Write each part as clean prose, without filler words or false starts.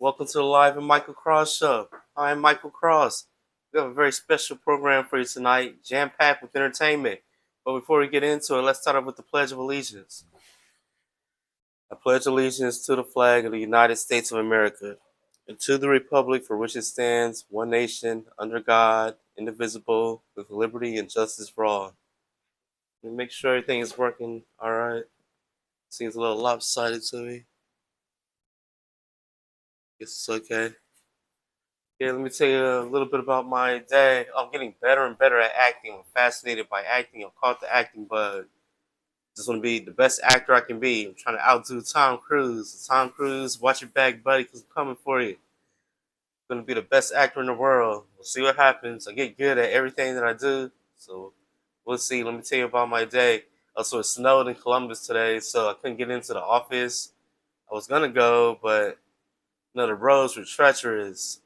Welcome to the Live and Michael Cross Show. I'm Michael Cross. We have a very special program for you tonight, jam-packed with entertainment. But before we get into it, let's start off with the Pledge of Allegiance. I pledge allegiance to the flag of the United States of America and to the republic for which it stands, one nation, under God, indivisible, with liberty and justice for all. Let me make sure everything is working all right. Seems a little lopsided to me. Guess it's okay. Yeah, let me tell you a little bit about my day. I'm getting better and better at acting. I'm fascinated by acting. I'm caught the acting bug. Just want to be the best actor I can be. I'm trying to outdo Tom Cruise. Tom Cruise, watch your back, buddy, because I'm coming for you. I'm going to be the best actor in the world. We'll see what happens. I get good at everything that I do. So we'll see. Let me tell you about my day. Also, it snowed in Columbus today, so I couldn't get into the office. I was going to go, but the roads were treacherous.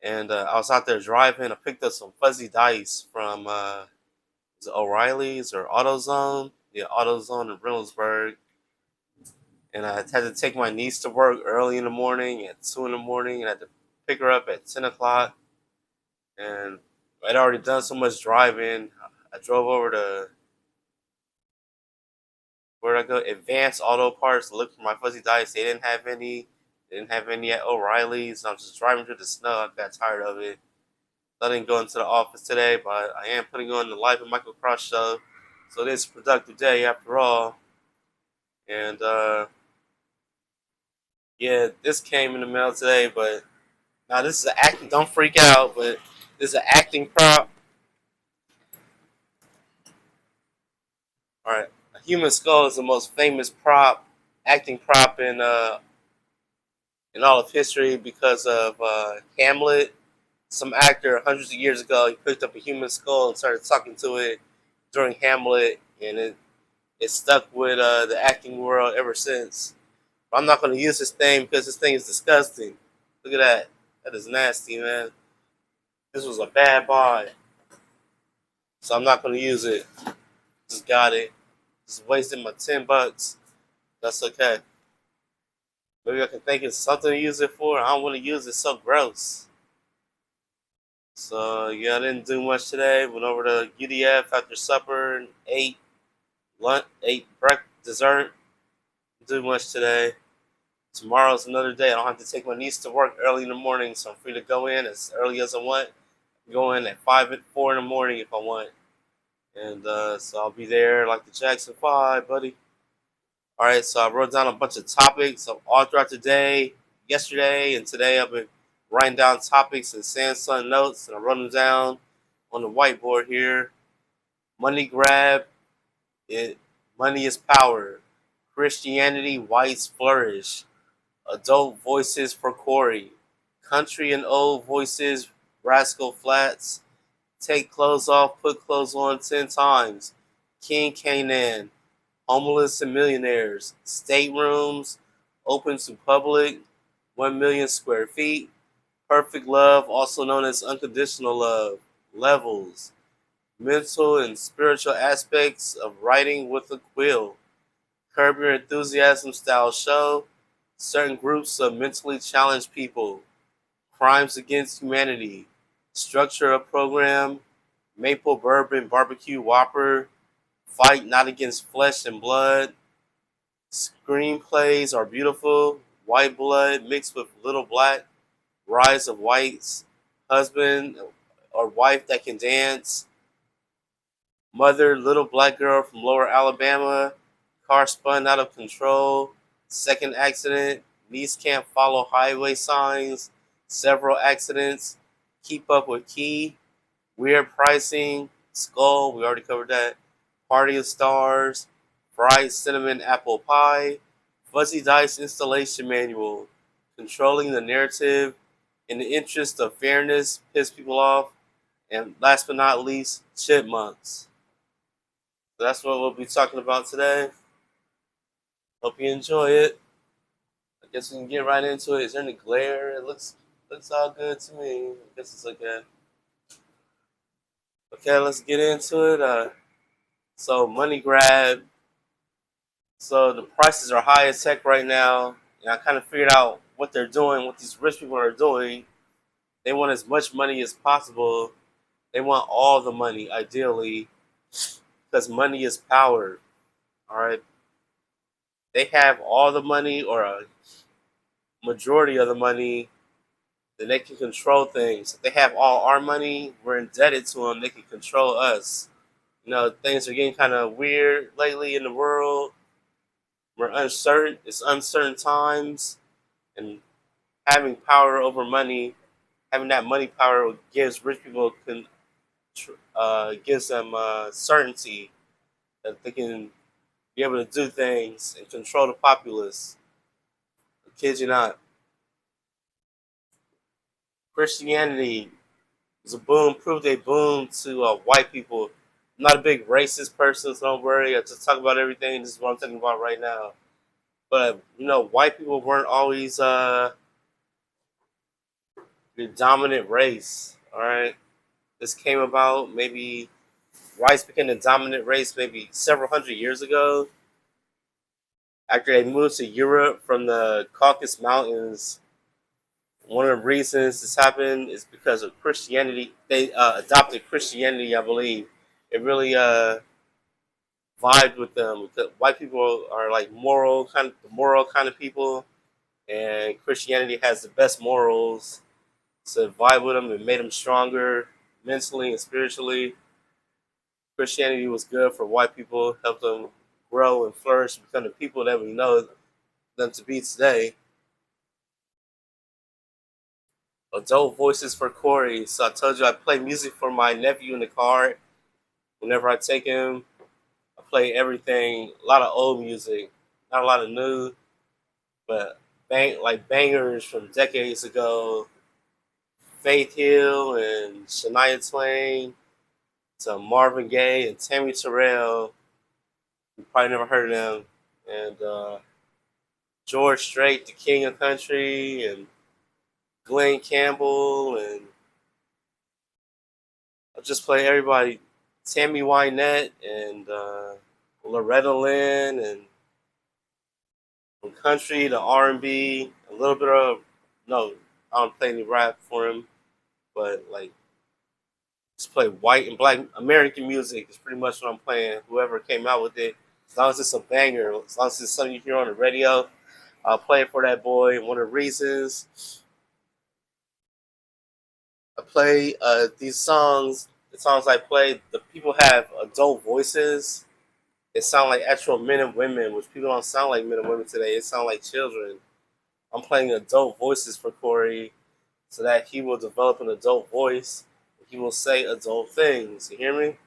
And I was out there driving. I picked up some fuzzy dice from is it O'Reilly's or AutoZone. Yeah, AutoZone in Reynoldsburg. And I had to take my niece to work early in the morning at 2 in the morning. And I had to pick her up at 10 o'clock. And I'd already done so much driving. I drove over to, where did I go? Advanced Auto Parts to look for my fuzzy dice. They didn't have any. They didn't have any at O'Reilly's. I'm just driving through the snow. I got tired of it. I didn't go into the office today, but I am putting on the Life of Michael Cross show. So it is a productive day after all. And yeah, this came in the mail today, but now this is an acting. Don't freak out, but this is an acting prop. All right, a human skull is the most famous acting prop in all of history because of Hamlet. Some actor hundreds of years ago, he picked up a human skull and started talking to it during Hamlet, and it stuck with the acting world ever since. But I'm not going to use this thing because this thing is disgusting. Look at that. That is nasty, man. This was a bad buy. So I'm not going to use it. Just got it. Just wasted my $10. That's okay. Maybe I can think of something to use it for. I don't want to use it. It's so gross. So yeah, I didn't do much today. Went over to UDF after supper and ate lunch, ate breakfast, dessert. Didn't do much today. Tomorrow's another day. I don't have to take my niece to work early in the morning, so I'm free to go in as early as I want. Go in at 4 in the morning if I want. And so I'll be there like the Jackson 5, buddy. All right, so I wrote down a bunch of topics all throughout the day, yesterday, and today. I've been writing down topics in Samsung notes, and I wrote them down on the whiteboard here. Money grab, it. Money is power. Christianity, whites flourish. Adult voices for Corey. Country and old voices, Rascal Flats. Take clothes off, put clothes on 10 times. King Canaan. Homeless and millionaires. Staterooms, open to public. 1 million square feet. Perfect love, also known as unconditional love. Levels. Mental and spiritual aspects of writing with a quill. Curb Your Enthusiasm style show. Certain groups of mentally challenged people, crimes against humanity, structure of program, maple bourbon barbecue whopper, fight not against flesh and blood, screenplays are beautiful, white blood mixed with little black, rise of whites, husband or wife that can dance, mother, little black girl from lower Alabama, car spun out of control, second accident, niece can't follow highway signs, several accidents, keep up with key, weird pricing, skull, we already covered that, party of stars, fried cinnamon apple pie, fuzzy dice installation manual, controlling the narrative in the interest of fairness, piss people off, and last but not least, chipmunks. So that's what we'll be talking about today. Hope you enjoy it. I guess we can get right into it. Is there any glare? It looks all good to me. I guess it's okay. Okay, let's get into it. So money grab. So the prices are high as heck right now, and I kind of figured out what they're doing, what these rich people are doing. They want as much money as possible. They want all the money, ideally, because money is power. All right, they have all the money or a majority of the money, then they can control things. If they have all our money, we're indebted to them. They can control us. Things are getting kind of weird lately in the world. We're uncertain. It's uncertain times, and having power over money, having that money power gives rich people gives them certainty that they can be able to do things and control the populace. I kid you not. Christianity was a boom, proved a boom to white people. I'm not a big racist person, so don't worry. I just talk about everything. This is what I'm talking about right now. But white people weren't always the dominant race. All right, this came about maybe whites became the dominant race maybe several hundred years ago. After they moved to Europe from the Caucasus Mountains, one of the reasons this happened is because of Christianity. They adopted Christianity, I believe. It really vibed with them. Because white people are like moral kind of people, and Christianity has the best morals. So it vibed with them and made them stronger mentally and spiritually. Christianity was good for white people, helped them grow and flourish, become the people that we know them to be today. Adult voices for Corey. So I told you I play music for my nephew in the car. Whenever I take him, I play everything. A lot of old music, not a lot of new, but bangers from decades ago. Faith Hill and Shania Twain to Marvin Gaye and Tammy Terrell. You probably never heard of them. And George Strait, the King of Country, and Glenn Campbell, and I'll just play everybody. Tammy Wynette and Loretta Lynn, and from country to R&B, a little bit of no, I don't play any rap for him, but like just play white and black American music is pretty much what I'm playing. Whoever came out with it, as long as it's a banger, as long as it's something you hear on the radio, I'll play it for that boy. One of the reasons I play these songs, the songs I play, the people have adult voices. It sound like actual men and women, which people don't sound like men and women today. It sound like children. I'm playing adult voices for Corey so that he will develop an adult voice. He will say adult things. You hear me?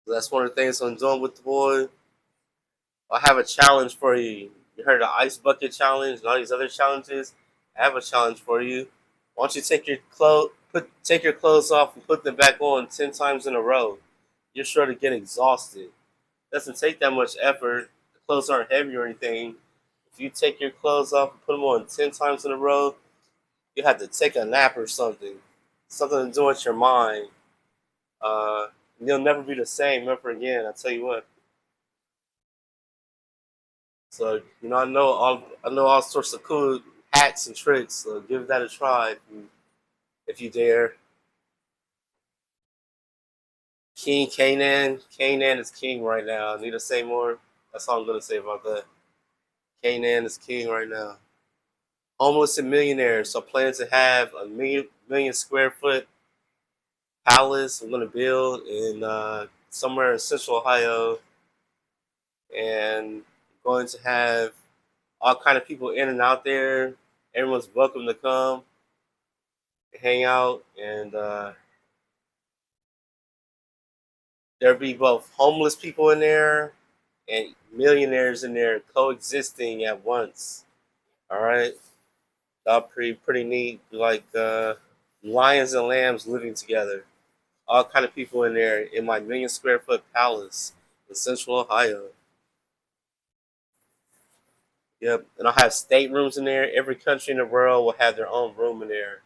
That's one of the things I'm doing with the boy. I have a challenge for you. You heard the ice bucket challenge and all these other challenges. I have a challenge for you. Why don't you take your clothes off and put them back on 10 times in a row? You're sure to get exhausted. It doesn't take that much effort. The clothes aren't heavy or anything. If you take your clothes off and put them on 10 times in a row, you have to take a nap or something. Something to do with your mind. Uh, you'll never be the same ever again. I tell you what. So I know all sorts of cool hacks and tricks. So give that a try if you dare. King Kanan. Kanan is king right now. Need to say more? That's all I'm gonna say about that. Kanan is king right now. Homeless and millionaires. So planning to have a million square foot palace. I'm gonna build in somewhere in Central Ohio, and going to have all kind of people in and out there. Everyone's welcome to come hang out, and there'll be both homeless people in there and millionaires in there coexisting at once. All right, all pretty neat. Like lions and lambs living together. All kind of people in there in my million square foot palace in Central Ohio. Yep, and I'll have staterooms in there. Every country in the world will have their own room in there.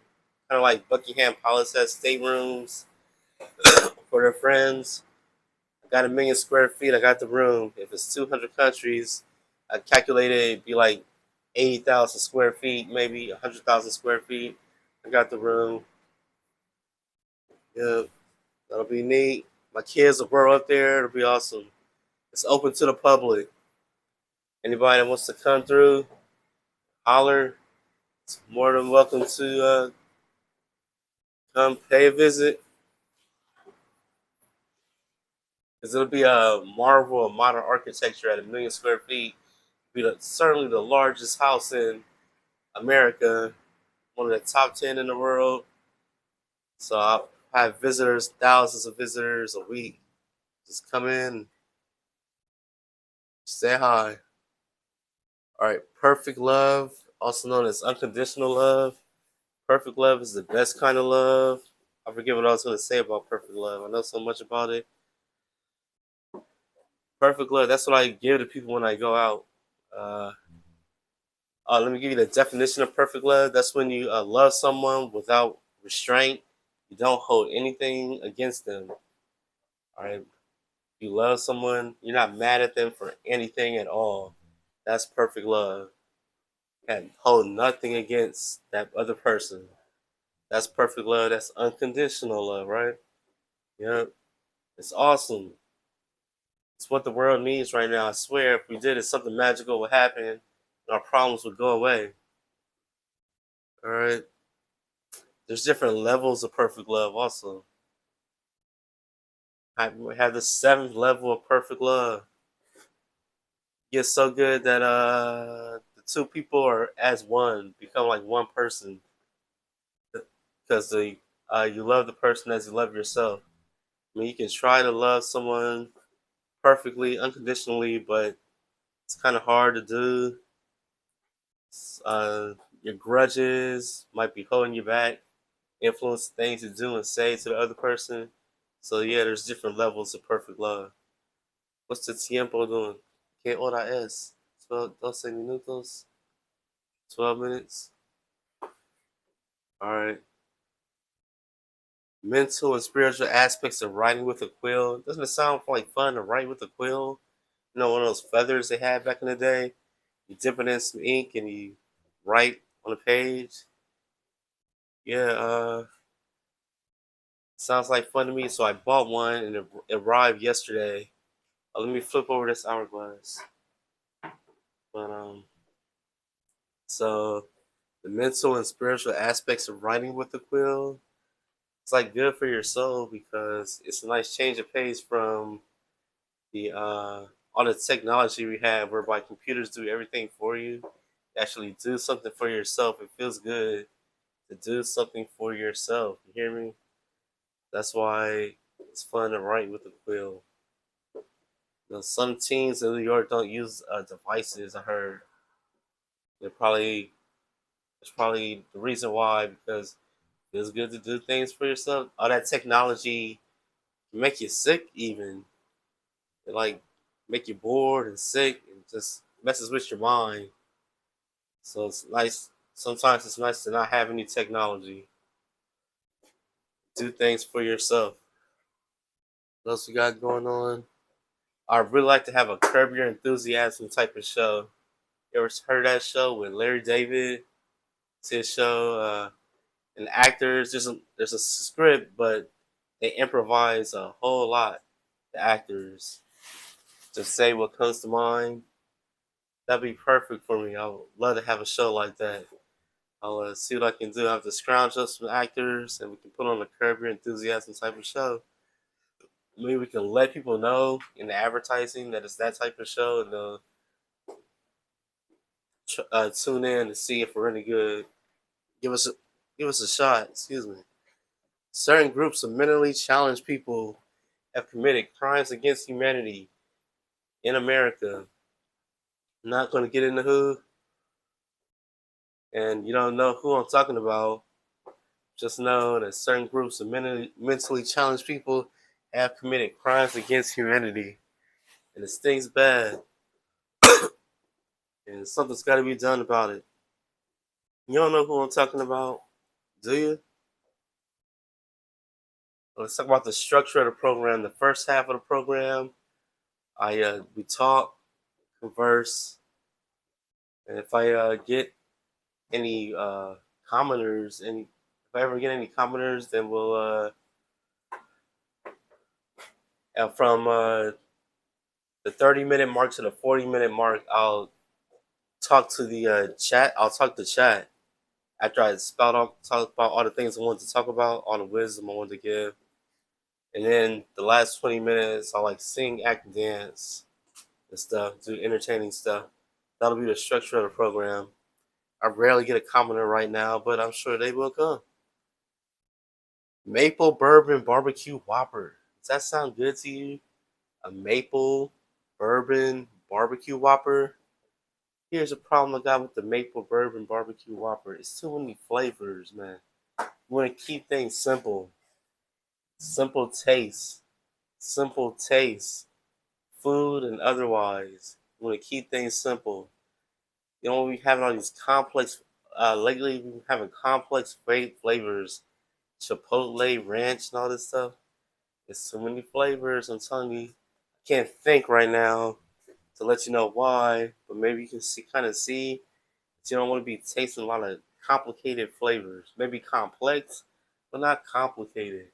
Kind of like Buckingham Palace has staterooms for their friends. I got a million square feet. I got the room. If it's 200 countries, I calculated it'd be like 80,000 square feet, maybe 100,000 square feet. I got the room. Yeah, that'll be neat. My kids will grow up there. It'll be awesome. It's open to the public. Anybody that wants to come through, holler. It's more than welcome to come pay a visit. Because it'll be a marvel of modern architecture at 1,000,000 square feet. It'll be certainly the largest house in America, one of the top 10 in the world. So I'll have visitors, thousands of visitors a week. Just come in, say hi. All right, perfect love, also known as unconditional love. Perfect love is the best kind of love. I forget what I was going to say about perfect love. I know so much about it. Perfect love, that's what I give to people when I go out. Uh, Let me give you the definition of perfect love. That's when you love someone without restraint. You don't hold anything against them. All right. You love someone, you're not mad at them for anything at all. That's perfect love. You can't hold nothing against that other person. That's perfect love. That's unconditional love, right? Yeah. It's awesome. It's what the world needs right now. I swear, if we did it, something magical would happen and our problems would go away. All right. There's different levels of perfect love also. I have the seventh level of perfect love. It gets so good that the two people are as one, become like one person. Because you love the person as you love yourself. I mean, you can try to love someone perfectly, unconditionally, but it's kind of hard to do. Uh, your grudges might be holding you back, influence things you do and say to the other person. So yeah, there's different levels of perfect love. What's the tiempo doing? ¿Qué hora es? 12 minutos? 12 minutes? All right. Mental and spiritual aspects of writing with a quill. Doesn't it sound like fun to write with a quill? You know, one of those feathers they had back in the day? You dip it in some ink and you write on a page. Yeah, sounds like fun to me. So I bought one and it arrived yesterday. Let me flip over this hourglass. But so the mental and spiritual aspects of writing with the quill, it's like good for your soul because it's a nice change of pace from the all the technology we have whereby computers do everything for you. Actually do something for yourself. It feels good to do something for yourself. You hear me? That's why it's fun to write with a quill. You know, some teens in New York don't use devices. I heard they're probably it's probably the reason why because it's good to do things for yourself. All that technology can make you sick even. It like make you bored and sick and just messes with your mind. So it's nice. Sometimes it's nice to not have any technology. Do things for yourself. What else we got going on? I'd really like to have a Curb Your Enthusiasm type of show. You ever heard that show with Larry David? It's his show. And actors, there's a script, but they improvise a whole lot. The actors just say what comes to mind. That'd be perfect for me. I would love to have a show like that. I'll see what I can do. I have to scrounge up some actors, and we can put on a Curb Your Enthusiasm type of show. Maybe we can let people know in the advertising that it's that type of show, and they'll tune in to see if we're any good. Give us a, give us a shot. Excuse me. Certain groups of mentally challenged people have committed crimes against humanity in America. I'm not going to get into who, and you don't know who I'm talking about. Just know that certain groups of mentally challenged people have committed crimes against humanity, and it stings bad, and something's got to be done about it. You don't know who I'm talking about, do you? Let's talk about the structure of the program. The first half of the program, we talk, converse, And if I get any commenters, if I ever get any commenters, then we'll from the 30-minute mark to the 40-minute mark, I'll talk to the chat. I'll talk to chat after I spout off, talk about all the things I wanted to talk about, all the wisdom I wanted to give, and then the last 20 minutes, I'll like sing, act, and dance and stuff, do entertaining stuff. That'll be the structure of the program. I rarely get a commenter right now, but I'm sure they will come. Maple bourbon barbecue Whopper. Does that sound good to you? A maple bourbon barbecue Whopper? Here's a problem I got with the maple bourbon barbecue Whopper. It's too many flavors, man. You want to keep things simple. Simple taste. Simple taste. Food and otherwise. You want to keep things simple. You don't want to be having all these complex. Lately, we've been having complex flavors. Chipotle, ranch, and all this stuff. There's so many flavors. I'm telling you, I can't think right now to let you know why, but maybe you can kind of see that you don't want to be tasting a lot of complicated flavors. Maybe complex, but not complicated.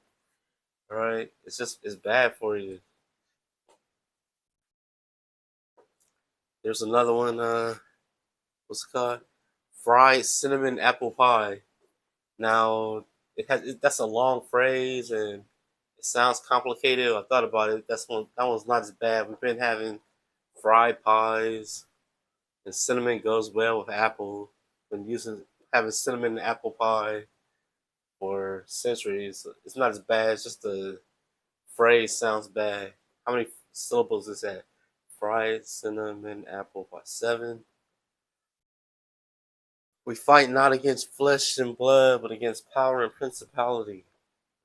All right, it's bad for you. There's another one. What's it called? Fried cinnamon apple pie. Now that's a long phrase and it sounds complicated. I thought about it. That one's not as bad. We've been having fried pies, and cinnamon goes well with apple. Been having cinnamon and apple pie for centuries. It's not as bad. It's just the phrase sounds bad. How many syllables is that? Fried cinnamon apple pie. 7. We fight not against flesh and blood, but against power and principality.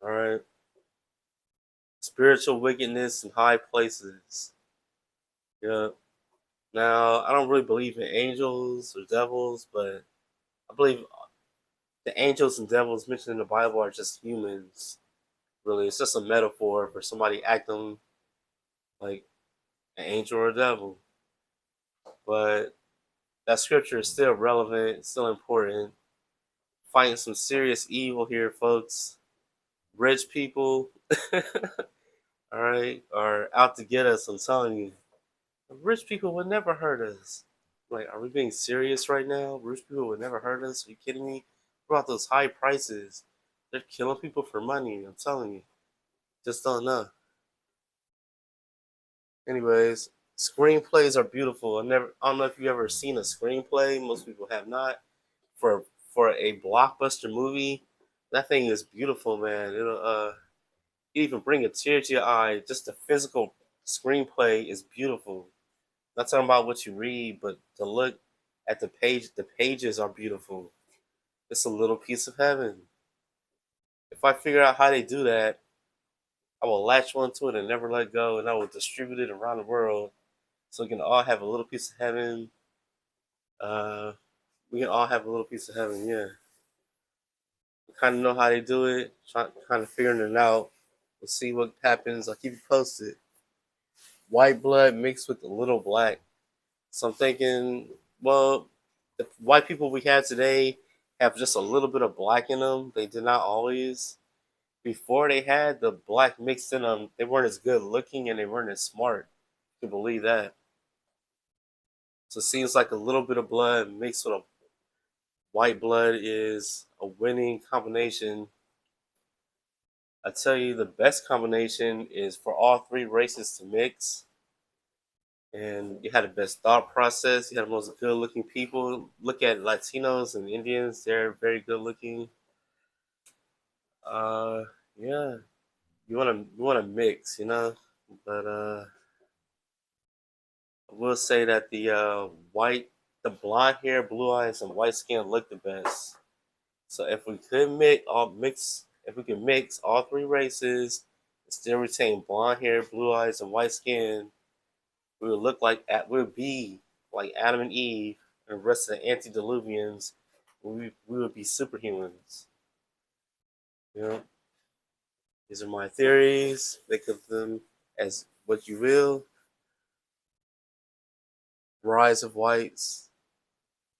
All right. Spiritual wickedness in high places. Yeah. Now, I don't really believe in angels or devils, but I believe the angels and devils mentioned in the Bible are just humans. Really, it's just a metaphor for somebody acting like an angel or a devil. But that scripture is still relevant, still important. Fighting some serious evil here, folks. Rich people, all right, are out to get us. I'm telling you, rich people would never hurt us. Like, are we being serious right now? Rich people would never hurt us. Are you kidding me? What about those high prices? They're killing people for money. I'm telling you, just don't know. Anyways, screenplays are beautiful. I don't know if you've ever seen a screenplay. Most people have not. For a blockbuster movie, that thing is beautiful, man. It'll even bring a tear to your eye. Just the physical screenplay is beautiful. Not talking about what you read, but to look at the pages are beautiful. It's a little piece of heaven. If I figure out how they do that, I will latch onto it and never let go, and I will distribute it around the world so we can all have a little piece of heaven. Uh, we can all have a little piece of heaven, yeah. I kind of know how they do it, kind of figuring it out. We'll see what happens. I'll keep you posted. White blood mixed with a little black. So I'm thinking, well, the white people we have today have just a little bit of black in them. They did not always. Before they had the black mixed in them, they weren't as good looking and they weren't as smart. You can believe that. So it seems like a little bit of blood mixed with a white blood is a winning combination. I tell you, the best combination is for all three races to mix. And you had the best thought process. You had the most good looking people. Look at Latinos and Indians, they're very good looking. Uh, yeah, you wanna mix, you know. But I will say that the blonde hair, blue eyes, and white skin look the best. So if we can mix all three races, and still retain blonde hair, blue eyes, and white skin, we would be like Adam and Eve and the rest of the antediluvians. We would be superhumans. You know, these are my theories. Think of them as what you will. Rise of whites.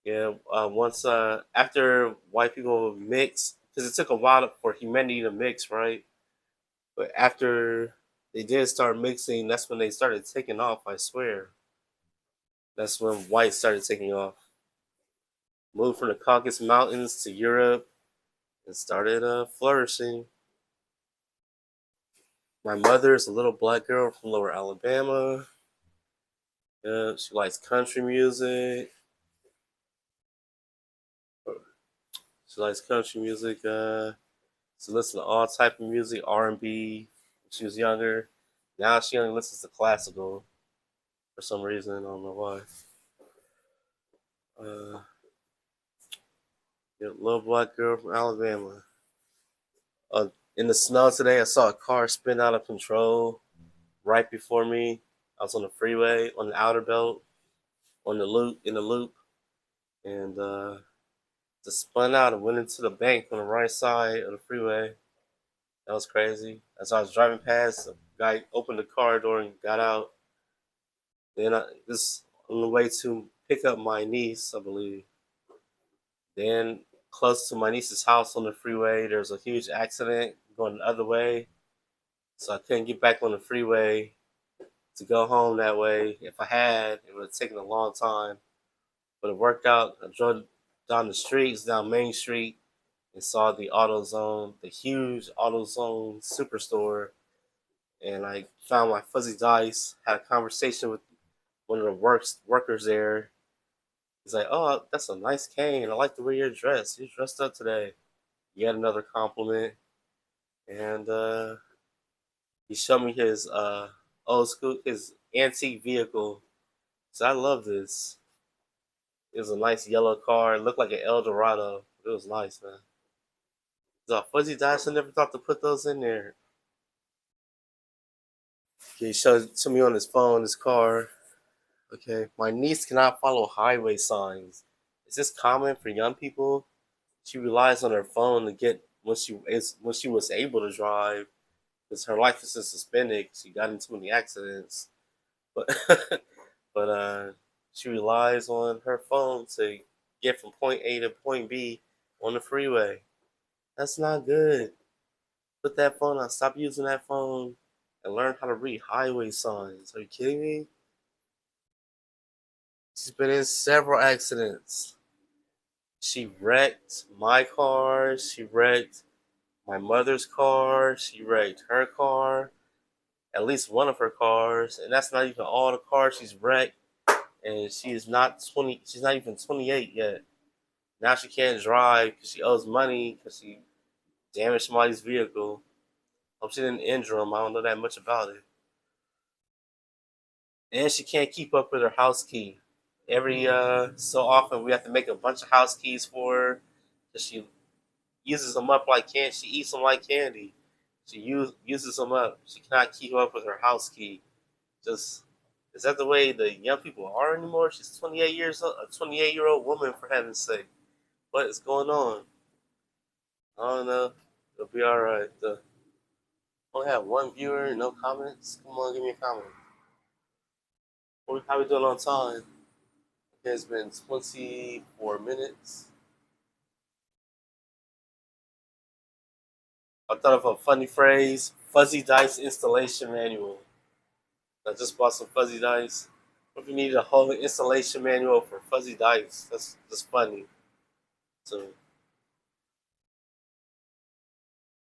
Yeah, once after white people mix, because it took a while for humanity to mix, right? But after they did start mixing, that's when they started taking off. I swear, that's when white started taking off. Moved from the Caucasus Mountains to Europe and started flourishing. My mother is a little black girl from Lower Alabama. Yeah, she likes country music. She likes country music. She listens to all type of music, R&B. When she was younger. Now she only listens to classical for some reason. I don't know why. Uh, yeah, little black girl from Alabama. In the snow today, I saw a car spin out of control right before me. I was on the freeway on the outer belt on the loop in the loop, and just spun out and went into the bank on the right side of the freeway. That was crazy. As I was driving past, a guy opened the car door and got out. Then I just on the way to pick up my niece, I believe. Then close to my niece's house on the freeway, there was a huge accident going the other way. So I couldn't get back on the freeway to go home that way. If I had, it would have taken a long time. But it worked out. I drove down the streets, down Main Street, and saw the AutoZone, the huge AutoZone superstore. And I found my fuzzy dice, had a conversation with one of the workers there. He's like, "Oh, that's a nice cane. I like the way you're dressed. You're dressed up today." Yet another compliment. And he showed me his old school, his antique vehicle. So I love this. It was a nice yellow car. It looked like an Eldorado. It was nice, man. So fuzzy dice, I never thought to put those in there. He showed it to me on his phone, his car. Okay, my niece cannot follow highway signs. Is this common for young people? She relies on her phone to get when she was able to drive because her license is suspended. She got into many accidents, but but she relies on her phone to get from point A to point B on the freeway. That's not good. Put that phone on. Stop using that phone and learn how to read highway signs. Are you kidding me? She's been in several accidents. She wrecked my car. She wrecked my mother's car. She wrecked her car. At least one of her cars. And that's not even all the cars she's wrecked. And she is not 20. She's not even 28 yet. Now she can't drive because she owes money because she damaged somebody's vehicle. Hope she didn't injure him. I don't know that much about it. And she can't keep up with her house key. Every so often, we have to make a bunch of house keys for her. She uses them up like candy. She eats them like candy. Uses them up. She cannot keep up with her house key. Just is that the way the young people are anymore? She's 28 years old, a 28-year-old woman for heaven's sake. What is going on? I don't know. It'll be all right. Only have one viewer, no comments. Come on, give me a comment. How we doing on time? Okay, it's been 24 minutes. I thought of a funny phrase: fuzzy dice installation manual. I just bought some fuzzy dice. What if you needed a whole installation manual for fuzzy dice? That's just funny. So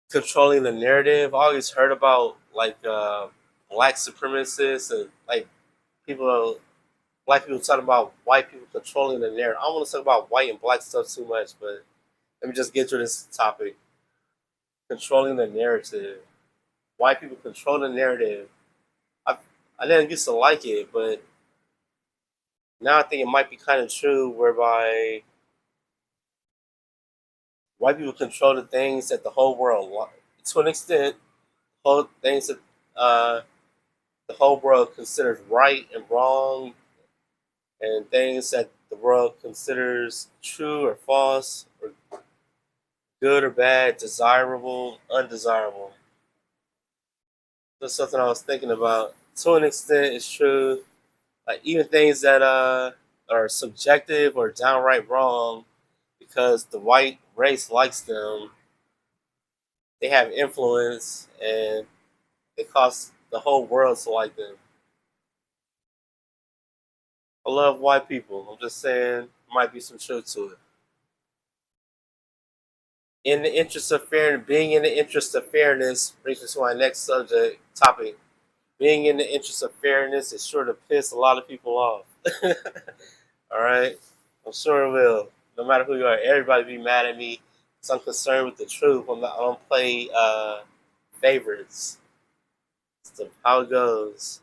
controlling the narrative. I always heard about like black supremacists and like people, black people talking about white people controlling the narrative. I don't want to talk about white and black stuff too much, but let me just get to this topic: controlling the narrative. White people control the narrative. I I didn't used to like it, but now I think it might be kind of true, whereby white people control the things that the whole world, to an extent, whole things that uh, the whole world considers right and wrong, and things that the world considers true or false, or good or bad, desirable, undesirable. That's something I was thinking about. To an extent, it's true. Like even things that are subjective or downright wrong because the white race likes them. They have influence and it causes the whole world to like them. I love white people. I'm just saying, there might be some truth to it. In the interest of fairness, being in the interest of fairness brings me to my next subject topic. Being in the interest of fairness is sure to piss a lot of people off. All right, I'm sure it will. No matter who you are, everybody be mad at me because I'm concerned with the truth. I don't play favorites. That's how it goes.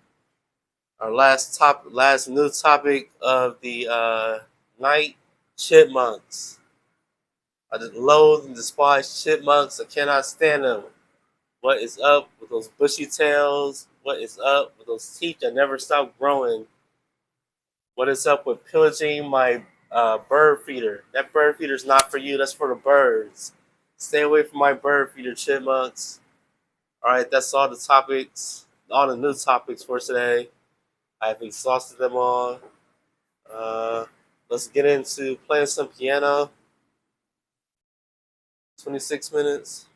Our last new topic of the night: chipmunks. I just loathe and despise chipmunks. I cannot stand them. What is up with those bushy tails? What is up with those teeth that never stop growing? What is up with pillaging my bird feeder? That bird feeder is not for you. That's for the birds. Stay away from my bird feeder, chipmunks. All right, that's all the topics, all the new topics for today. I've exhausted them all. Uh, let's get into playing some piano. 26 minutes.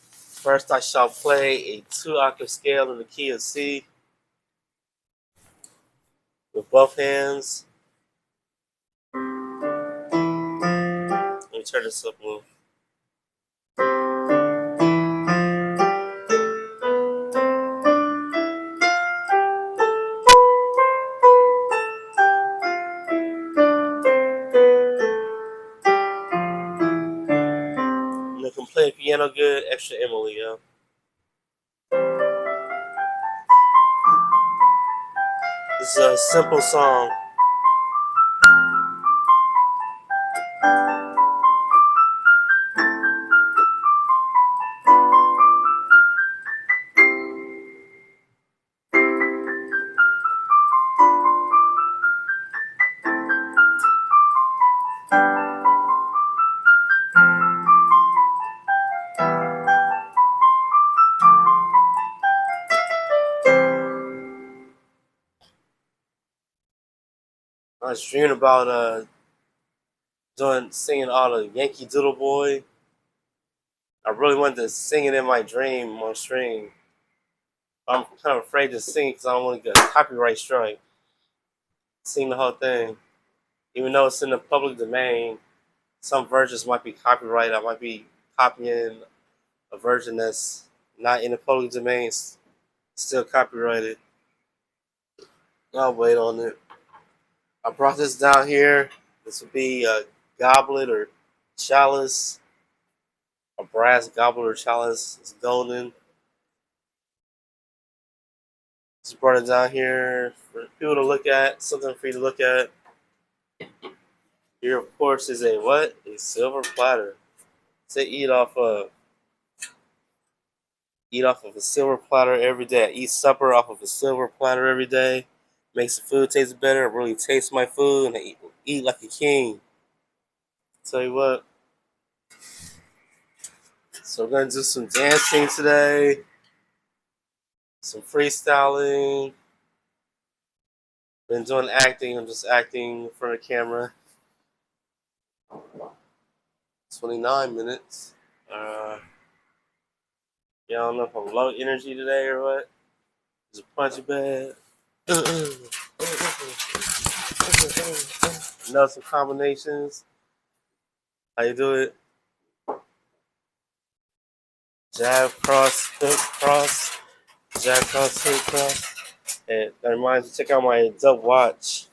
First, I shall play a 2-octave scale in the key of C with both hands. Let me turn this up a little. And if I can play piano good, extra Emily, yo. This is a simple song. I was dreaming about singing all the Yankee Doodle Boy. I really wanted to sing it in my dream on stream. I'm kind of afraid to sing because I don't want to get a copyright strike. Sing the whole thing. Even though it's in the public domain, some versions might be copyrighted. I might be copying a version that's not in the public domain, still copyrighted. I'll wait on it. I brought this down here. This would be a goblet or chalice, a brass goblet or chalice. It's golden. Just brought it down here for people to look at, something for you to look at. Here, of course, is a what? A silver platter. To eat off of a silver platter every day. I eat supper off of a silver platter every day. Makes the food taste better. I really taste my food and I eat like a king. Tell you what. So we're gonna do some dancing today. Some freestyling. Been doing acting. I'm just acting in front of the camera. 29 minutes. Yeah, I don't know if I'm low energy today or what. Just a punch bag. Know some combinations. How you do it? Jab, cross, hook, cross. Jab, cross, hook, cross. And that reminds me, check out my dope watch.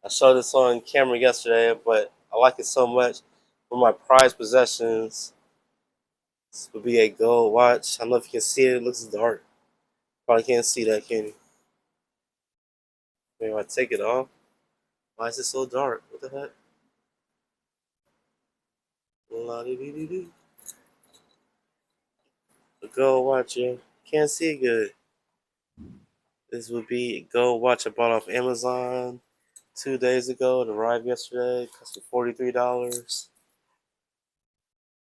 I showed this on camera yesterday, but I like it so much. For my prized possessions, this would be a gold watch. I don't know if you can see it. It looks dark. Probably can't see that, can you? Maybe I take it off. Why is it so dark? What the heck? La-dee-dee-dee-dee. A gold watch, yeah. Can't see good. This would be a gold watch I bought off Amazon 2 days ago. It arrived yesterday. Cost me $43.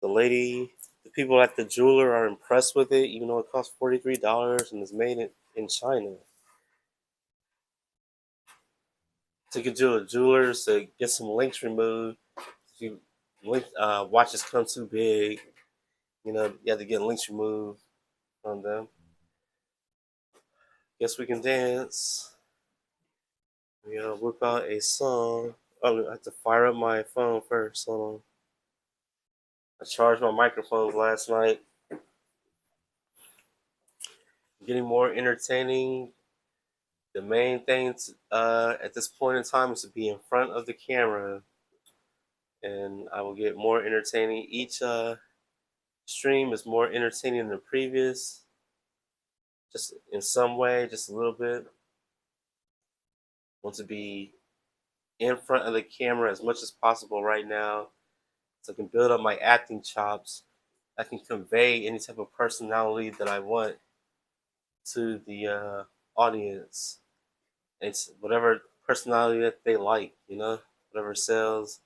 The people at the jeweler are impressed with it, even though it costs $43 and is made in China. Took it to a jeweler's to get some links removed. If you watches come too big, you have to get links removed from them. Guess we can dance. Whip out a song. Oh, I have to fire up my phone first. Hold on. I charged my microphone last night. Getting more entertaining. The main thing at this point in time is to be in front of the camera, and I will get more entertaining. Each stream is more entertaining than the previous, just in some way, just a little bit. Want to be in front of the camera as much as possible right now, so I can build up my acting chops. I can convey any type of personality that I want to the audience. It's whatever personality that they like, whatever sells.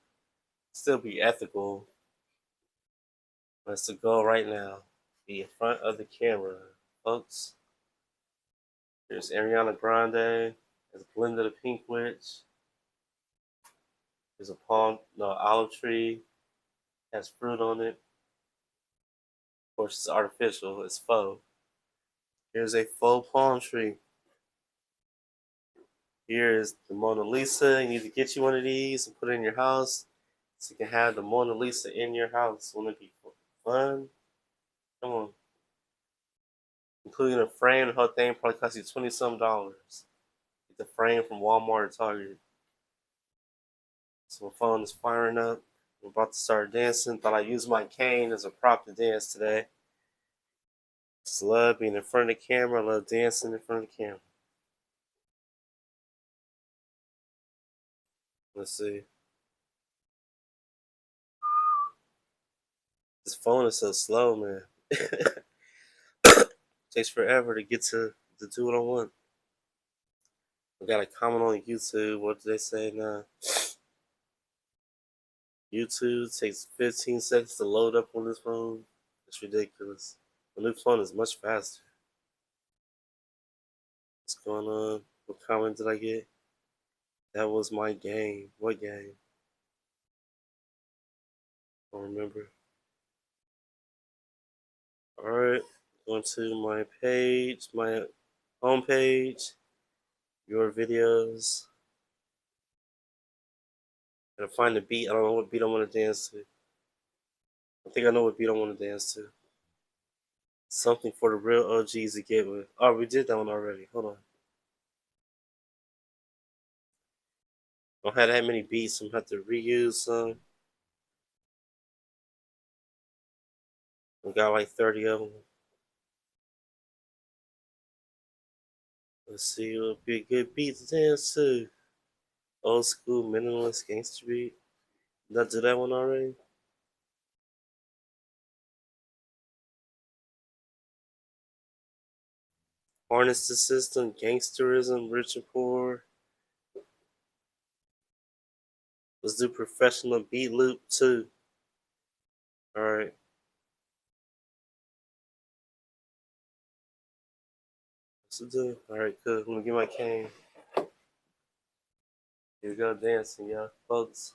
Still be ethical. That's the goal right now. Be in front of the camera, folks. There's Ariana Grande. There's Glinda the Pink Witch. There's a olive tree. It has fruit on it. Of course, it's artificial. It's faux. Here's a faux palm tree. Here is the Mona Lisa. You need to get you one of these and put it in your house so you can have the Mona Lisa in your house. Wouldn't it be fun? Come on. Including a frame, the whole thing probably cost you $20-some. Get the frame from Walmart or Target. So my phone is firing up. I'm about to start dancing. Thought I'd use my cane as a prop to dance today. Just love being in front of the camera. I love dancing in front of the camera. Let's see. This phone is so slow, man. Takes forever to get to do what I want. I got a comment on YouTube. What do they say now? YouTube takes 15 seconds to load up on this phone. It's ridiculous. The new phone is much faster. What's going on? What comment did I get? That was my game. What game? I don't remember. Alright. Going to my page, my home page. Your videos. Gotta find the beat. I don't know what beat I want to dance to. I think I know what beat I want to dance to. Something for the real OGs to get with. Oh, we did that one already. Hold on. Don't have that many beats. I'm gonna have to reuse some. We got like 30 of them. Let's see what would be a good beat to dance to. Old school minimalist gangster beat. Did I do that one already? Harness the system, gangsterism, rich and poor. Let's do professional beat loop too. Alright. Let's do it. Alright, cool. I'm gonna get my cane. Here we go dancing, y'all, folks.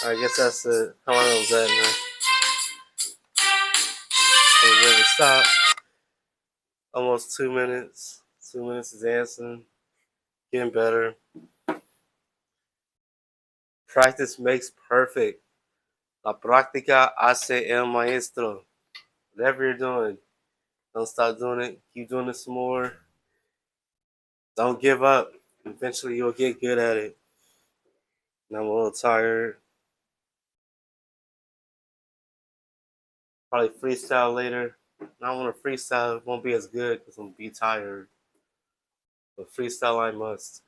I guess that's it. How long was that, man? So we never stop. Almost 2 minutes. 2 minutes is dancing. Getting better. Practice makes perfect. La práctica hace el maestro. Whatever you're doing, don't stop doing it. Keep doing it some more. Don't give up. Eventually, you'll get good at it. And I'm a little tired. Probably freestyle later. I want to freestyle. It won't be as good because I'm going to be tired. But freestyle, I must.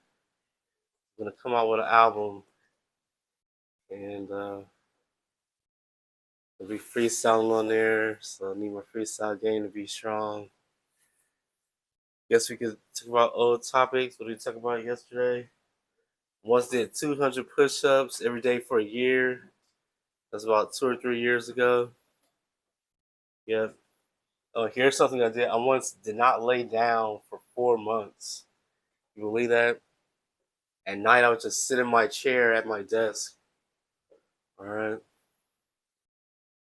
I'm going to come out with an album. And I'll be freestyling on there. So I need my freestyle game to be strong. Guess we could talk about old topics. What did we talk about yesterday? Once did 200 push-ups every day for a year. That's about 2 or 3 years ago. Yep. Oh, here's something I did. I once did not lay down for 4 months. You believe that? At night, I would just sit in my chair at my desk. All right.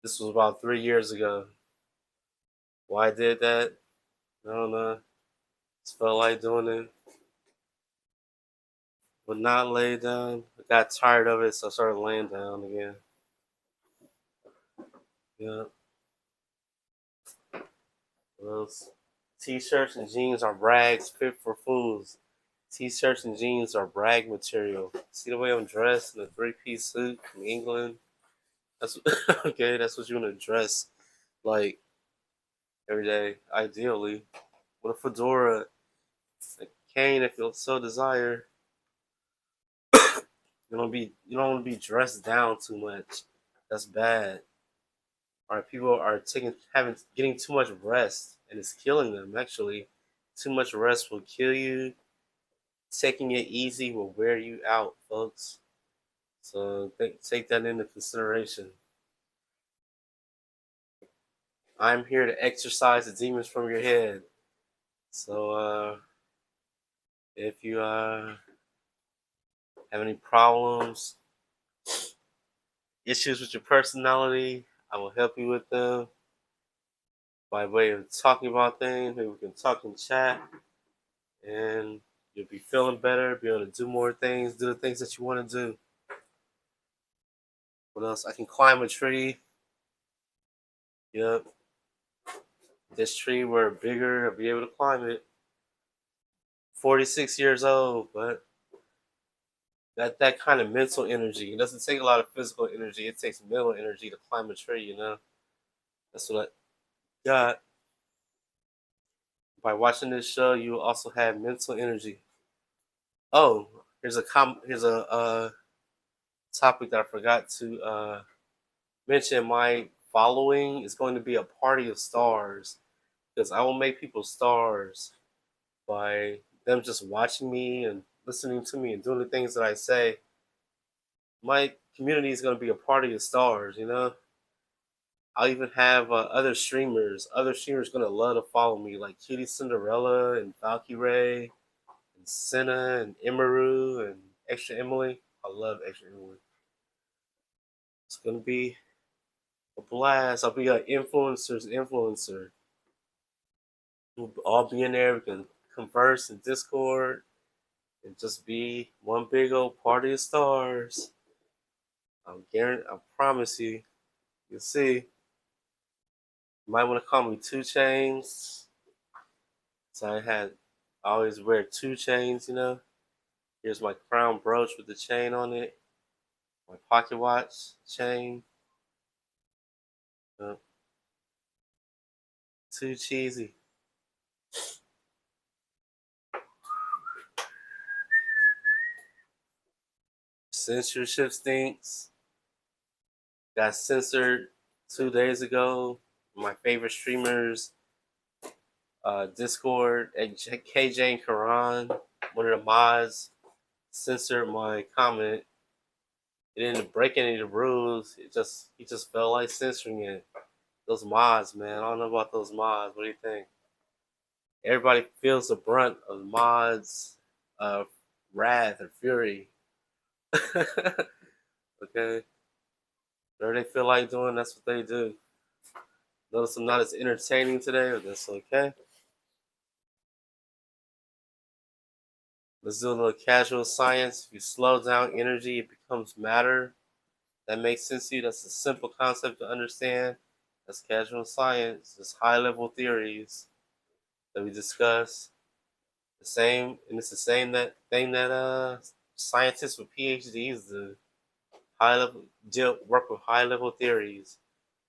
This was about 3 years ago. Why I did that? I don't know. Just felt like doing it. Would not lay down. I got tired of it, so I started laying down again. Yeah. Those t-shirts and jeans are rags fit for fools. T-shirts and jeans are brag material. See the way I'm dressed in a three-piece suit from England? That's okay. That's what you want to dress like every day, ideally. With a fedora, a cane if you so desire. You don't want to be dressed down too much. That's bad. All right, people are getting too much rest, and it's killing them. Actually, too much rest will kill you. Taking it easy will wear you out, folks. So take that into consideration. I'm here to exorcise the demons from your head. So if you have any problems, issues with your personality, I will help you with them by way of talking about things. Maybe we can talk in chat, and you'll be feeling better, be able to do more things, do the things that you want to do. What else? I can climb a tree. Yep. If this tree were bigger, I'd be able to climb it. 46 years old, but that kind of mental energy. It doesn't take a lot of physical energy. It takes mental energy to climb a tree, you know? That's what I got. By watching this show, you will also have mental energy. Oh, here's a topic that I forgot to mention. My following is going to be a party of stars because I will make people stars by them just watching me and listening to me and doing the things that I say. My community is going to be a party of stars, you know? I'll even have other streamers. Other streamers going to love to follow me, like Cutie Cinderella and Valkyrie and Senna and Emeru and Extra Emily. I love Extra Emily. It's going to be a blast. I'll be an influencer's influencer. We'll all be in there. We can converse in Discord and just be one big old party of stars. I promise you. You'll see. You might want to call me 2 Chains. So I always wear 2 chains, you know. Here's my crown brooch with the chain on it. My pocket watch chain. Uh, Too cheesy. Censorship stinks. Got censored 2 days ago. My favorite streamers, Discord, and KJ and Karan, one of the mods, censored my comment. It didn't break any of the rules. He just felt like censoring it. Those mods, man. I don't know about those mods. What do you think? Everybody feels the brunt of mods, wrath and fury. Okay, whatever they feel like doing, that's what they do. Notice I'm not as entertaining today, but that's okay. Let's do a little casual science. If you slow down energy, it becomes matter. That makes sense to you. That's a simple concept to understand. That's casual science. Just high level theories that we discuss. The same, and it's the same that thing that scientists with PhDs do. High level work with high level theories.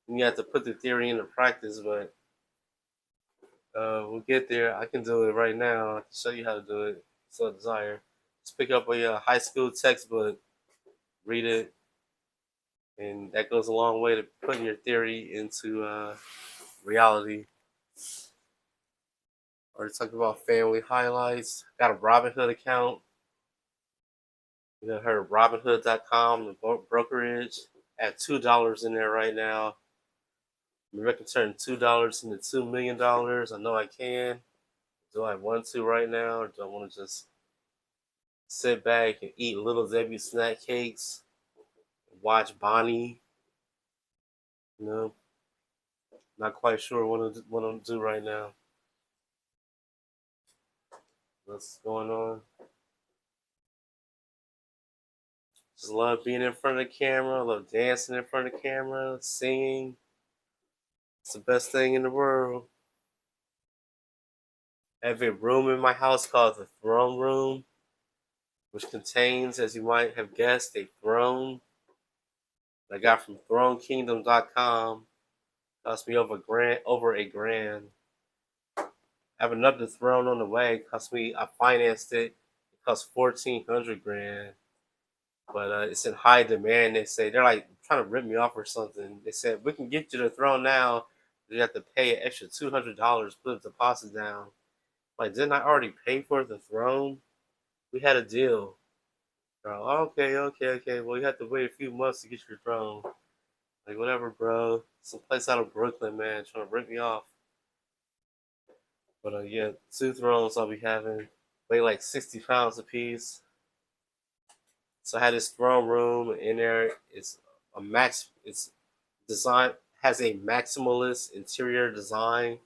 And you have to put the theory into practice, but we'll get there. I can do it right now. I can show you how to do it. So desire. Just pick up a high school textbook, read it, and that goes a long way to putting your theory into reality. Or talk about family highlights. Got a Robinhood account. You know, heard of Robinhood.com, the brokerage. At $2 in there right now. Maybe I can turn $2 into $2 million. I know I can. Do I want to right now, or do I want to just sit back and eat Little Debbie snack cakes, watch Bonnie? You know, not quite sure what I'm do right now. What's going on? Just love being in front of the camera. Love dancing in front of the camera, singing. It's the best thing in the world. I have a room in my house called the Throne Room, which contains, as you might have guessed, a throne I got from ThroneKingdom.com. Cost me over a grand. I have another throne on the way. I financed it. It cost 1,400 grand, but it's in high demand. They say they're like trying to rip me off or something. They said we can get you the throne now. You have to pay an extra $200, put a deposit down. Like, didn't I already pay for the throne? We had a deal. Like, okay. Well, you have to wait a few months to get your throne. Like, whatever, bro. Some place out of Brooklyn, man, trying to rip me off. But yeah, 2 thrones I'll be having. Weigh like 60 pounds a piece. So I had this throne room in there. It's it's design has a maximalist interior design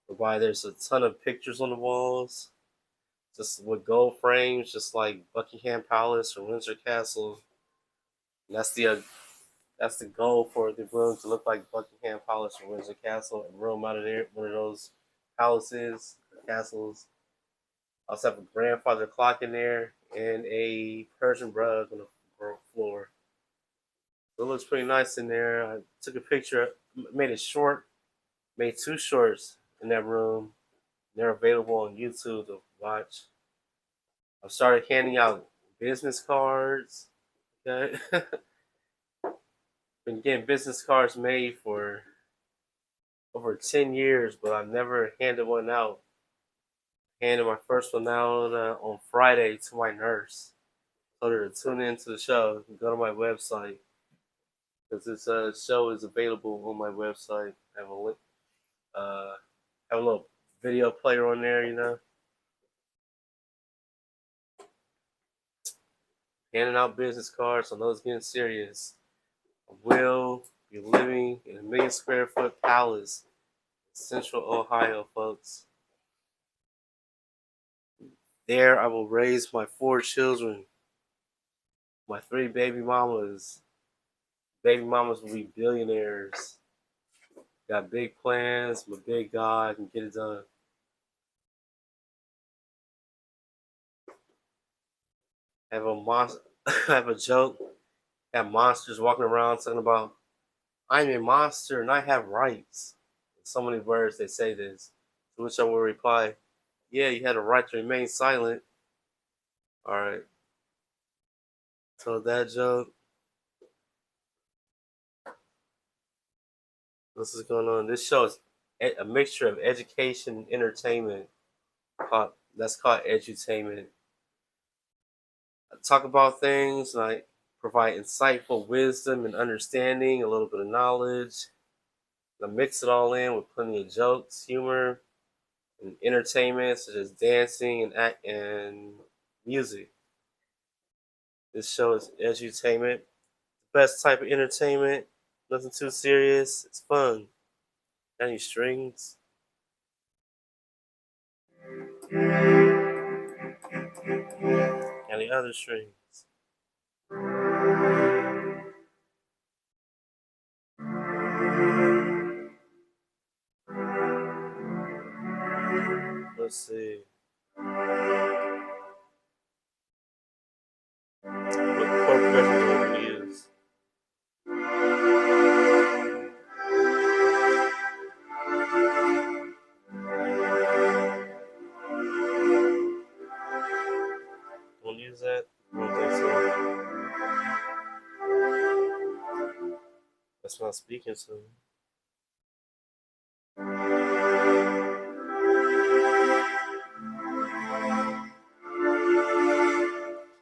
whereby there's a ton of pictures on the walls. Just with gold frames, just like Buckingham Palace or Windsor Castle. And that's the goal for the room to look like Buckingham Palace or Windsor Castle. A room out of there, one of those palaces or castles. I also have a grandfather clock in there and a Persian rug on the floor. So it looks pretty nice in there. I took a picture, made it short, made 2 shorts in that room. They're available on YouTube to watch. I've started handing out business cards. Okay. Been getting business cards made for over 10 years, but I've never handed one out. Handed my first one out on Friday to my nurse. Told her to tune in to the show and go to my website because this show is available on my website. I have a little video player on there, you know. Handing out business cards. I know it's getting serious. I will be living in a 1,000,000 square foot palace in Central Ohio, folks. There, I will raise my 4 children, my 3 baby mamas. Baby mamas will be billionaires. Got big plans. I'm a big guy. I can get it done. I have a monster. I have a joke. I have monsters walking around talking about, I'm a monster and I have rights. In so many words they say this. To which I will reply, yeah, you had a right to remain silent. All right. told that joke. This is going on. This show is a mixture of education and entertainment. That's called edutainment. I talk about things like provide insightful wisdom and understanding, a little bit of knowledge. I mix it all in with plenty of jokes, humor, and entertainment such as dancing and act and music. This show is edutainment, the best type of entertainment. Nothing too serious. It's fun. Got any strings? Any other strings? Let's see. What chord progression do I want to use? Want to use that? I don't think so. That's not speaking to me.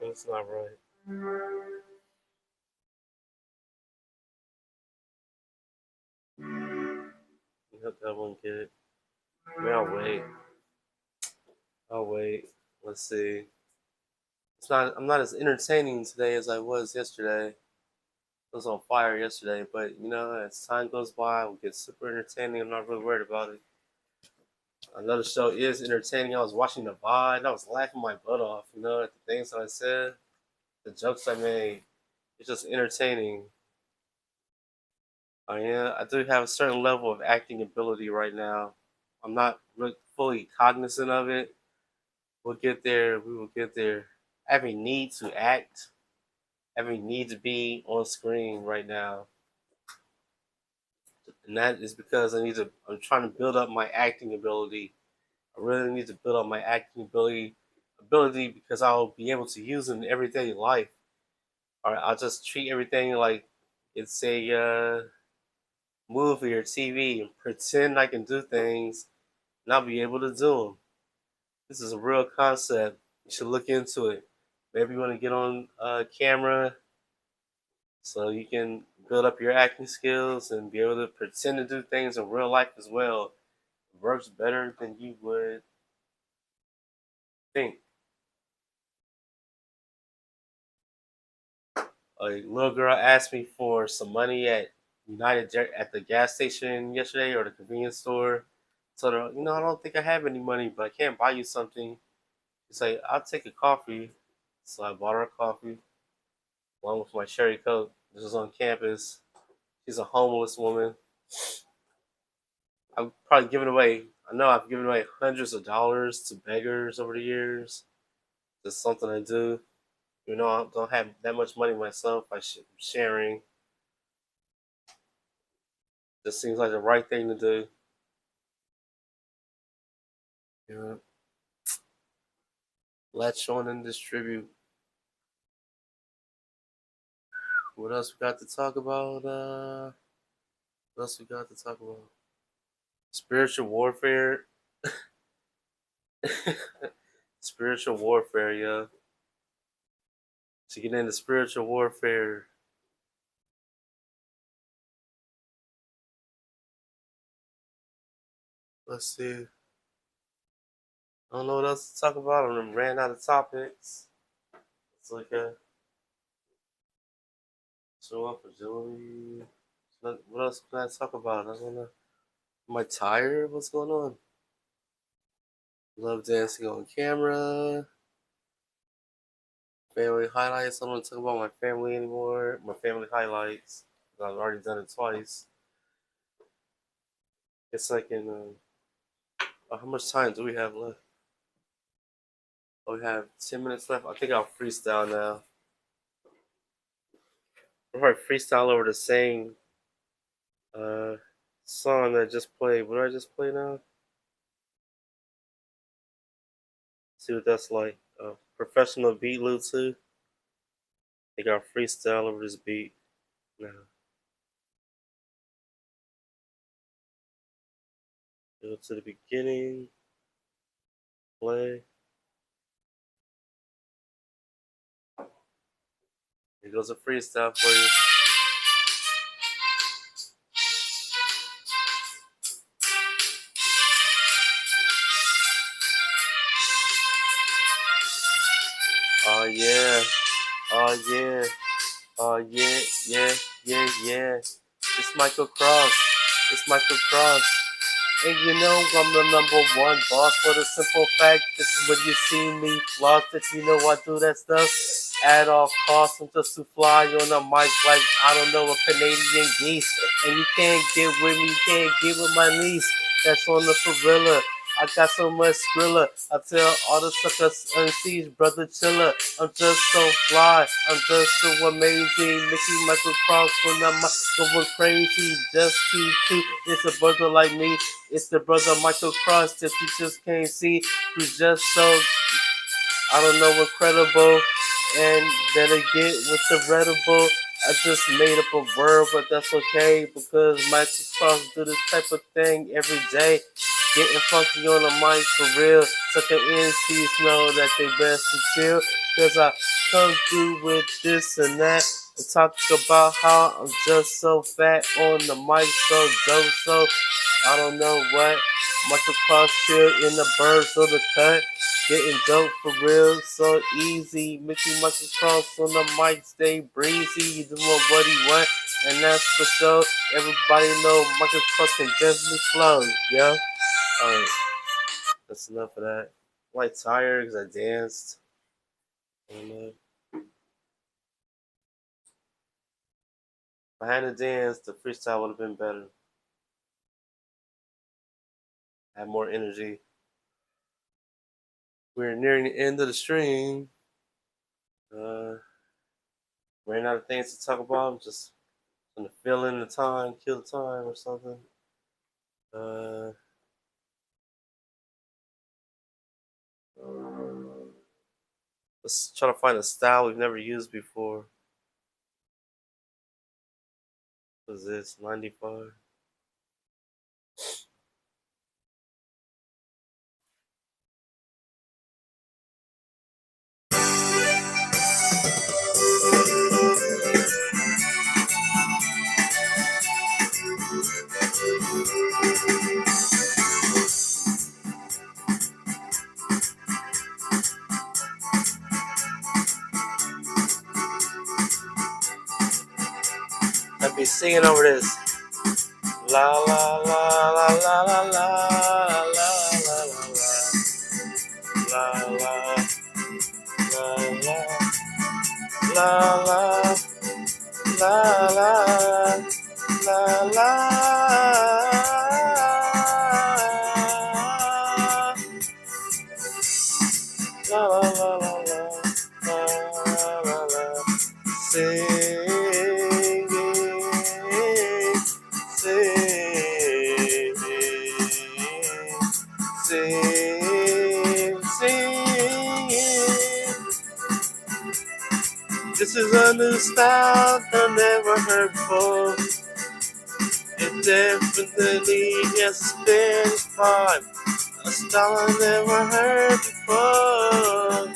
That's not right. I hope that one get it. Maybe I'll wait. I'll wait. Let's see. It's not. I'm not as entertaining today as I was yesterday. I was on fire yesterday, but as time goes by, we'll get super entertaining. I'm not really worried about it. Another show is entertaining. I was watching the VOD. I was laughing my butt off. At the things that I said, the jokes I made. It's just entertaining. I do have a certain level of acting ability right now. I'm not really fully cognizant of it. We'll get there. We will get there. I have a need to act. I have a need to be on screen right now, and that is because I'm trying to build up my acting ability. I really need to build up my acting ability because I'll be able to use it in everyday life. Or I'll just treat everything like it's a movie or TV and pretend I can do things and I'll be able to do them. This is a real concept. You should look into it. Maybe you want to get on camera so you can build up your acting skills and be able to pretend to do things in real life as well. It works better than you would think. A little girl asked me for some money at at the gas station yesterday or the convenience store. So I don't think I have any money, but I can't buy you something. She's like, I'll take a coffee. So I bought her a coffee along with my cherry coke. This was on campus. She's a homeless woman. I've probably given away. I know I've given away hundreds of dollars to beggars over the years. It's something I do. I don't have that much money myself. Sharing just seems like the right thing to do. Yeah. Latch on and distribute. What else we got to talk about? What else we got to talk about? Spiritual warfare. Spiritual warfare, yeah. To get into spiritual warfare. Let's see. I don't know what else to talk about. I ran out of topics. It's like a show up agility. What else can I talk about? I don't know. Am I tired? What's going on? Love dancing on camera. Family highlights. I don't want to talk about my family anymore. My family highlights. I've already done it twice. It's like in. How much time do we have left? Oh, we have 10 minutes left. I think I'll freestyle now. I'm going to freestyle over the same uh, song that I just played. What did I just play now? See what that's like. Professional beat, Lutsu. They got freestyle over this beat now. Go to the beginning, play. Here goes a freestyle for you. Oh yeah, oh yeah, oh yeah, yeah. It's Michael Cross. It's Michael Cross. And you know I'm the number one boss for the simple fact that when you see me floss that you know I do that stuff at all costs. I'm just to fly on a mic like I don't know a Canadian geese. And you can't get with me, you can't get with my niece. That's on the Ferrilla. I got so much skrilla. I tell all the suckers MCs, brother chiller. I'm just so fly. I'm just so amazing. Mickey Michael Cross when I'm going crazy. Just to it's a brother like me. It's the brother Michael Cross that you just can't see. Who's just so I don't know, incredible, and better get with the readable. I just made up a word, but that's okay because Michael Cross do this type of thing every day. Getting funky on the mic for real. Sucking MCs know that they best to chill. Cause I come through with this and that. And talk about how I'm just so fat on the mic, so dope, so I don't know what. Michael Cross chill in the birds of the cut. Getting dope for real, so easy. Mickey Michael Cross on the mic, stay breezy. Doing what he want, and that's for sure. Everybody know Michael Cross can definitely flow, yo. Alright, that's enough of that. I'm like tired because I danced. I don't know. If I hadn't danced, the freestyle would have been better. I had more energy. We're nearing the end of the stream. Ran out of things to talk about. I'm just gonna fill in the time, kill the time or something. Uh, let's try to find a style we've never used before. What is this? 95. I'd be singing over this. La la la la la la la la la la la la la la la la la la. La la la la la la la la. Singing, singing, singing. This is a new style I never heard before. It definitely has a Spanish vibe, a style I never heard before.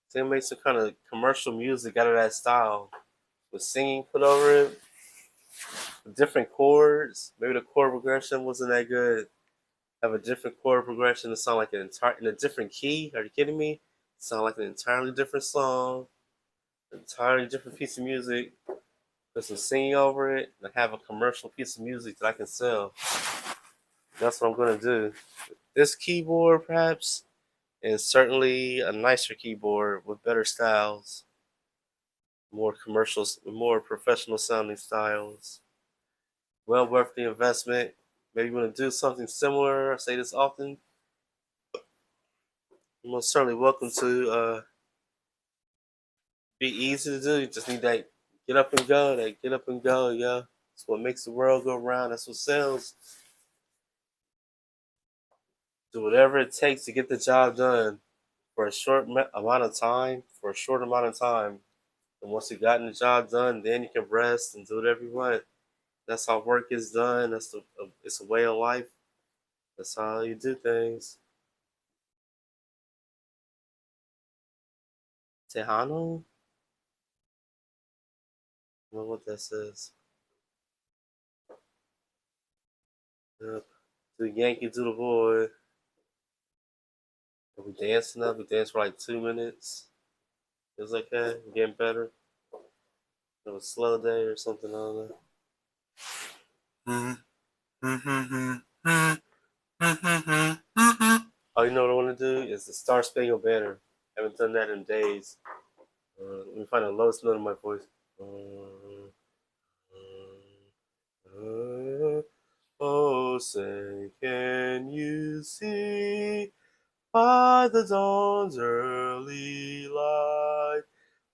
So they made some kind of commercial music out of that style with singing put over it, with different chords. Maybe the chord progression wasn't that good. Have a different chord progression to sound like an entire in a different key. Are you kidding me? Sound like an entirely different song, an entirely different piece of music. Put some singing over it, and have a commercial piece of music that I can sell. That's what I'm gonna do. This keyboard, perhaps, and certainly a nicer keyboard with better styles, more commercials, more professional sounding styles. Well worth the investment. Maybe you want to do something similar. I say this often. You're most certainly welcome to. Be easy to do. You just need that get up and go. That get up and go, yeah. That's what makes the world go round. That's what sells. Do whatever it takes to get the job done for a amount of time, for a short amount of time. And once you gotten the job done, then you can rest and do whatever you want. That's how work is done. It's a way of life. That's how you do things. Tejano? I don't know what that says. Yep. Do Yankee do the boy. Are we dancing up? We danced for like 2 minutes. It was okay. We're getting better. It was a slow day or something. I don't know. Oh, you know what I want to do is the Star Spangled Banner. I haven't done that in days. Let me find the lowest note in my voice. Oh, say, can you see by the dawn's early light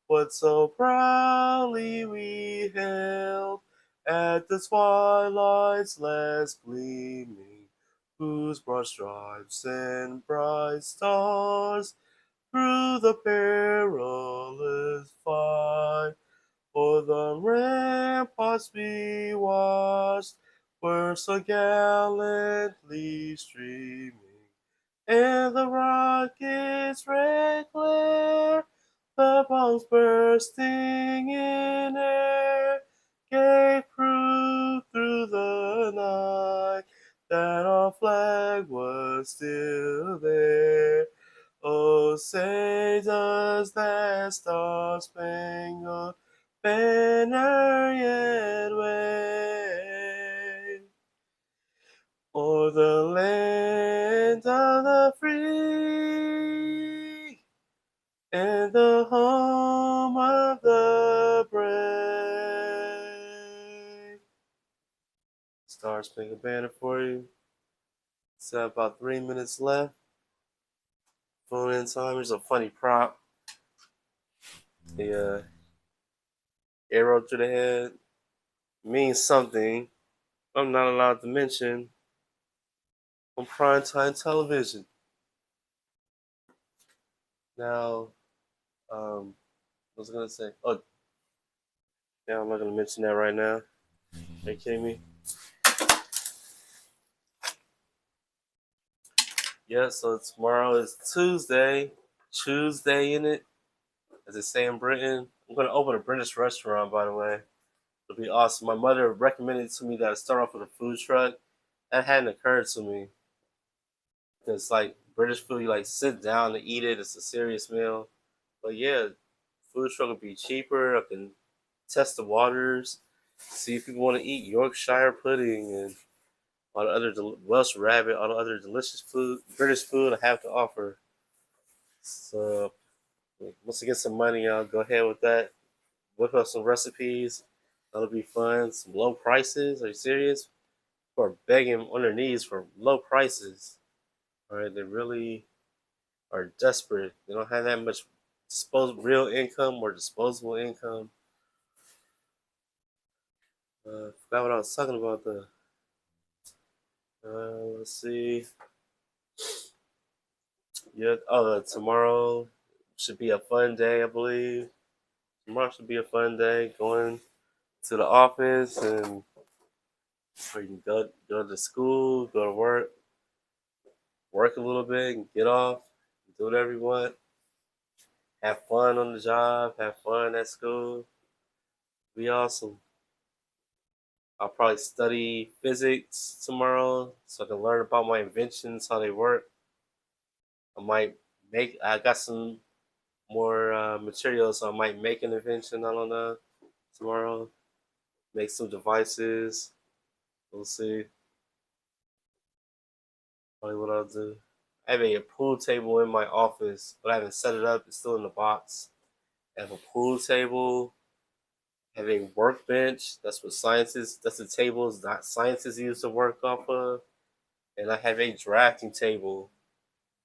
what so proudly we hailed at the twilight's last gleaming, whose broad stripes and bright stars through the perilous fight for the ramparts we watched were so gallantly streaming, and the rocket's red glare, the bombs bursting in air, gave proof through the night that our flag was still there. Oh, say does that star-spangled banner yet wave o'er the land of the free and the home of the brave? Star-spangled banner for you. It's about 3 minutes left. Phone in time. Here's a funny prop. The arrow to the head means something I'm not allowed to mention on primetime television. Now, what was I gonna say? Oh, yeah, I'm not gonna mention that right now. Are you kidding me? Yeah, so tomorrow is Tuesday. Tuesday in it, as they say in Britain. I'm gonna open a British restaurant, by the way. It'll be awesome. My mother recommended to me that I start off with a food truck. That hadn't occurred to me. Because like British food, you like sit down to eat it. It's a serious meal. But yeah, food truck would be cheaper. I can test the waters, see if people want to eat Yorkshire pudding and all the other Welsh rabbit, all the other delicious food, British food I have to offer. So once I get some money, I'll go ahead with that. Whip up some recipes. That'll be fun. Some low prices. Are you serious? People are begging on their knees for low prices. All right, they really are desperate. They don't have that much real income or disposable income. Forgot what I was talking about. Let's see. Yeah. Oh, tomorrow should be a fun day, I believe. Tomorrow should be a fun day. Going to the office and or you can go to school, go to work a little bit, and get off, do whatever you want. Have fun on the job. Have fun at school. Be awesome. I'll probably study physics tomorrow so I can learn about my inventions, how they work. I might I got some more materials, so I might make an invention. I don't know. Tomorrow, make some devices. We'll see. Probably what I'll do. I have a pool table in my office, but I haven't set it up. It's still in the box. I have a pool table. I have a workbench. That's what scientists. That's the tables that scientists use to work off of. And I have a drafting table.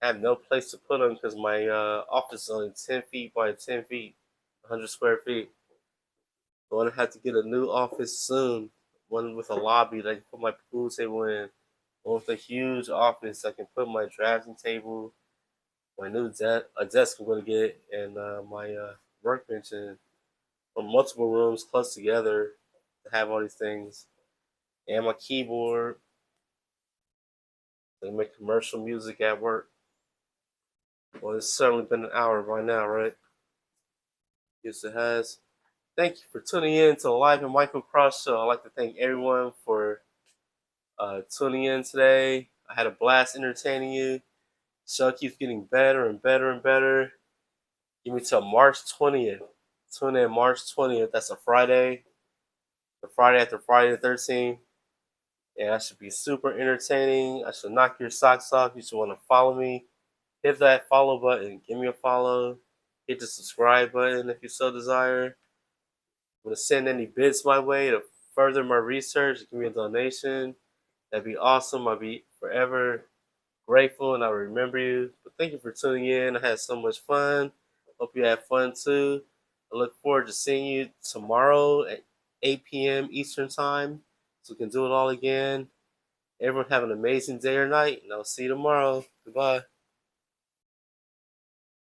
I have no place to put them because my office is only 10 feet by 10 feet, 100 square feet. I'm going to have to get a new office soon, one with a lobby that I can put my pool table in. with a huge office. I can put my drafting table, my new a desk I'm going to get, and my workbench in from multiple rooms close together to have all these things, and my keyboard to make commercial music at work. Well, it's certainly been an hour by now, right? Yes, it has. Thank you for tuning in to the Live and Michael Cross Show. I'd like to thank everyone for tuning in today. I had a blast entertaining you. The show keeps getting better and better and better. Give me till March 20th. Tune in March 20th. That's a Friday. The Friday after Friday the 13th. And I should be super entertaining. I should knock your socks off. You should want to follow me. Hit that follow button. Give me a follow. Hit the subscribe button if you so desire. Want to send any bids my way to further my research, give me a donation. That'd be awesome. I'll be forever grateful and I'll remember you. But thank you for tuning in. I had so much fun. Hope you had fun too. I look forward to seeing you tomorrow at 8 p.m. Eastern Time so we can do it all again. Everyone have an amazing day or night, and I'll see you tomorrow. Goodbye.